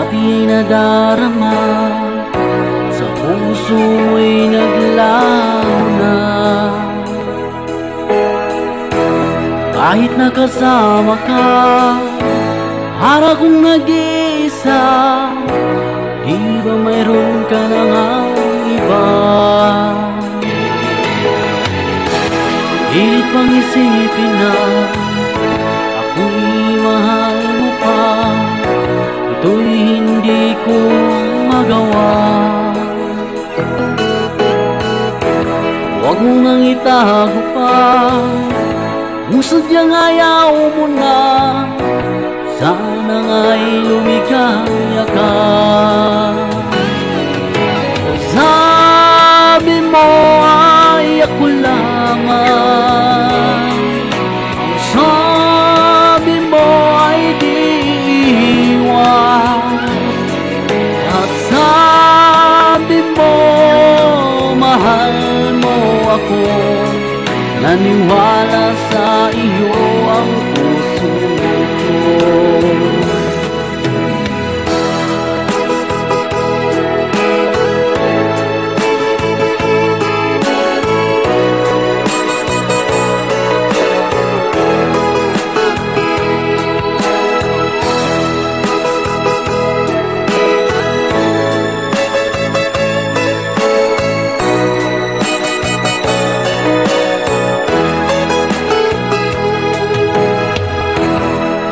dati nadarama sa puso'y naglaho na. Kahit nakasama ka, para kong nag-iisa, di ba mayroon ka na ngang iba? Pilit pang isipin na ako'y mahal mo pa, ito'y hindi ko magawa. Huwag mo nang itago pa kung sadyang ayaw mo na, sana nga'y lumigaya ka. Sabi mo ay ako lamang, sabi mo ay di iwan, at sabi mo mahal mo ako. Naniwala sa iyo ang puso ko.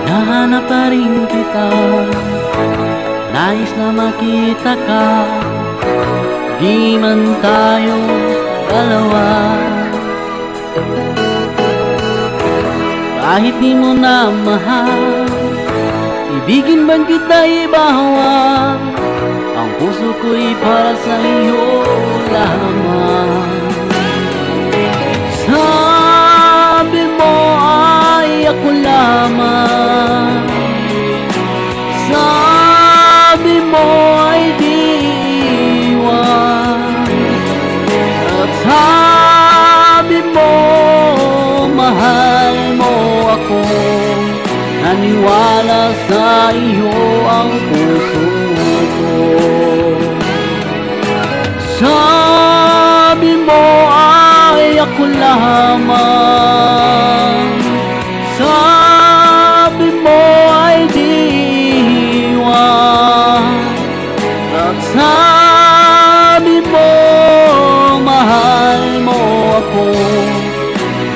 Nahanap pa rin kita, nais na makita ka, di man tayo dalawa. Kahit di mo na mahal, ibigin man kita ibahawan, ang puso ko'y para sa iyo lamang. Sabi mo ay ako lamang, sabi mo ay di iwan, at sabi mo mahal mo ako. Naniwala sa iyo ang puso ko. Sabi mo ay ako lamang, sabi mo ay di iwan, at sabi mo mahal mo ako.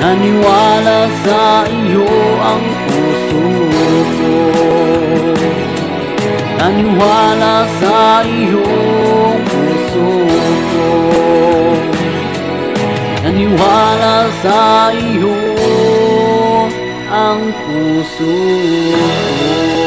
Naniwala sa iyo ang puso ko. Naniwala sa iyo ang puso ko. Naniwala sa iyo ang puso ko.